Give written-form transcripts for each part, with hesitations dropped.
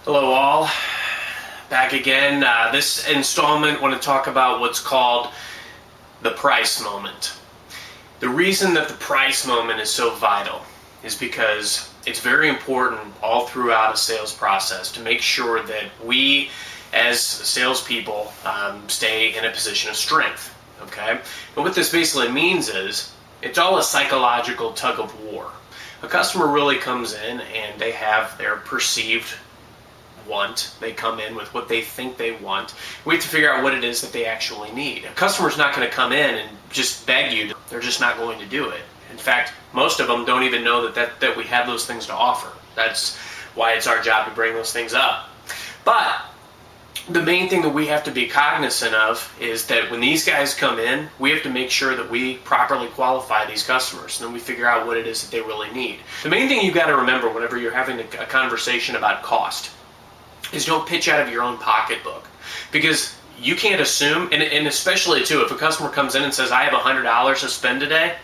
Hello all, back again. This installment I want to talk about what's called the price moment. The reason that the price moment is so vital is because it's very important all throughout a sales process to make sure that we as salespeople stay in a position of strength. Okay? And what this basically means is it's all a psychological tug of war. A customer really comes in and they have their perceived want. They come in with what they think they want. We have to figure out what it is that they actually need. A customer's not going to come in and just beg you. They're just not going to do it. In fact, most of them don't even know that we have those things to offer. That's why it's our job to bring those things up. But the main thing that we have to be cognizant of is that when these guys come in, we have to make sure that we properly qualify these customers, and then we figure out what it is that they really need. The main thing you've got to remember whenever you're having a conversation about cost is don't pitch out of your own pocketbook, because you can't assume, and especially too, if a customer comes in and says, I have $100 to spend today,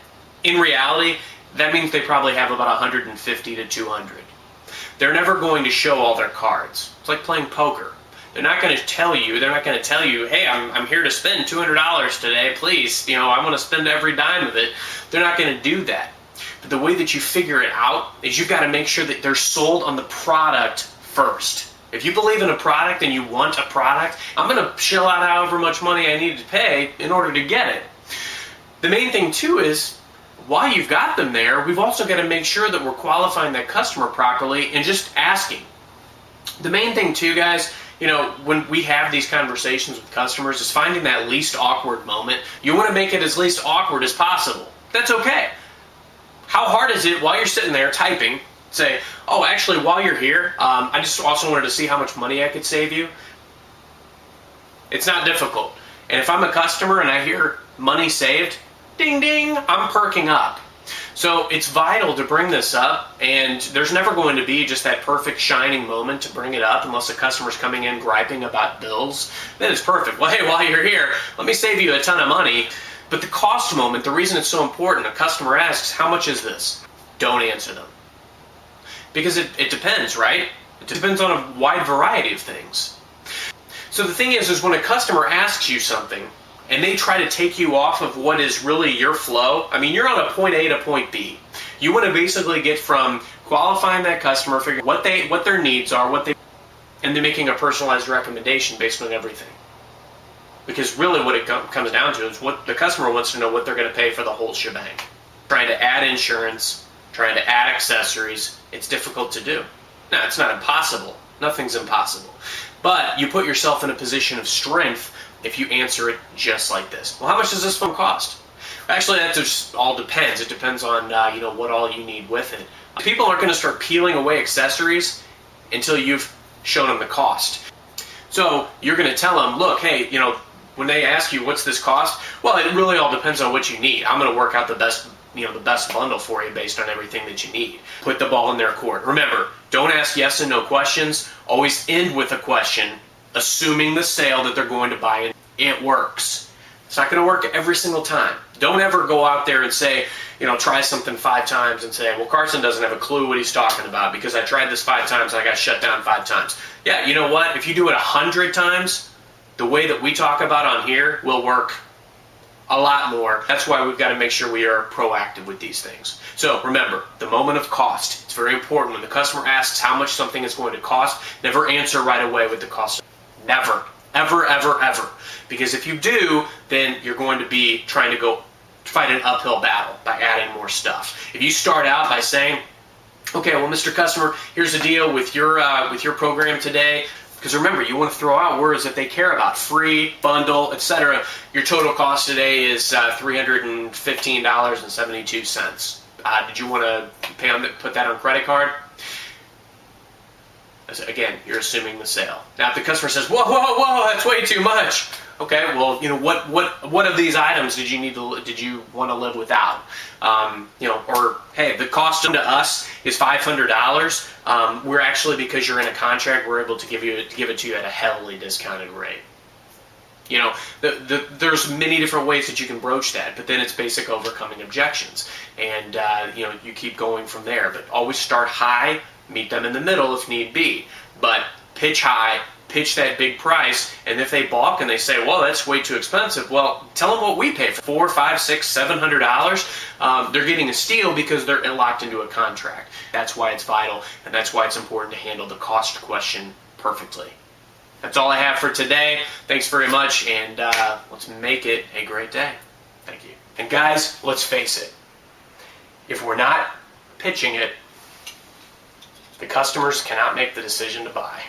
in reality, that means they probably have about 150 to 200. They're never going to show all their cards. It's like playing poker. They're not going to tell you, hey, I'm here to spend $200 today, please, I want to spend every dime of it. They're not going to do that. But the way that you figure it out is you've got to make sure that they're sold on the product first. If you believe in a product and you want a product, I'm going to shell out however much money I need to pay in order to get it. The main thing too is, while you've got them there, we've also got to make sure that we're qualifying that customer properly and just asking. The main thing too, guys, when we have these conversations with customers, is finding that least awkward moment. You want to make it as least awkward as possible. That's okay. How hard is it while you're sitting there typing, say, oh, actually, while you're here, I just also wanted to see how much money I could save you? It's not difficult. And if I'm a customer and I hear money saved, ding, ding, I'm perking up. So it's vital to bring this up, and there's never going to be just that perfect shining moment to bring it up unless the customer's coming in griping about bills. Then it's perfect. Well, hey, while you're here, let me save you a ton of money. But the cost moment, the reason it's so important, a customer asks, how much is this? Don't answer them. Because it depends, right? It depends on a wide variety of things. So the thing is when a customer asks you something and they try to take you off of what is really your flow, you're on a point A to point B. You want to basically get from qualifying that customer, figuring what their needs are, and then making a personalized recommendation based on everything. Because really what it comes down to is what the customer wants to know what they're going to pay for the whole shebang. Trying to add insurance, trying to add accessories, it's difficult to do. Now, it's not impossible. Nothing's impossible. But you put yourself in a position of strength if you answer it just like this. Well, how much does this phone cost? Actually, that just all depends. It depends on what all you need with it. People aren't going to start peeling away accessories until you've shown them the cost. So you're going to tell them, look, hey, when they ask you what's this cost, well, it really all depends on what you need. I'm going to work out the best bundle for you based on everything that you need. Put the ball in their court. Remember, don't ask yes and no questions. Always end with a question, assuming the sale that they're going to buy. It works. It's not going to work every single time. Don't ever go out there and say, try something 5 times and say, well, Carson doesn't have a clue what he's talking about because I tried this 5 times and I got shut down 5 times. Yeah, you know what? If you do it 100 times, the way that we talk about on here will work a lot more. That's why we've got to make sure we are proactive with these things. So remember, the moment of cost. It's very important. When the customer asks how much something is going to cost, never answer right away with the cost. Never. Ever, ever, ever. Because if you do, then you're going to be trying to go fight an uphill battle by adding more stuff. If you start out by saying, okay, well, Mr. Customer, here's the deal with your program today. Because remember, you want to throw out words that they care about. Free, bundle, etc. Your total cost today is $315.72. Did you want to put that on credit card? Again, you're assuming the sale. Now, if the customer says, whoa, that's way too much. Okay, well, what of these items did you want to live without? Or hey, the cost to us is $500. We're actually, because you're in a contract, we're able to give it to you at a heavily discounted rate. There's many different ways that you can broach that, but then it's basic overcoming objections, and you keep going from there. But always start high, meet them in the middle if need be. But pitch high, pitch that big price, and if they balk and they say, well, that's way too expensive, well, tell them what we pay for $400, $500, $600, $700. They're getting a steal because they're locked into a contract. That's why it's vital, and that's why it's important to handle the cost question perfectly. That's all I have for today. Thanks very much, and let's make it a great day. Thank you. And guys, let's face it. If we're not pitching it, the customers cannot make the decision to buy.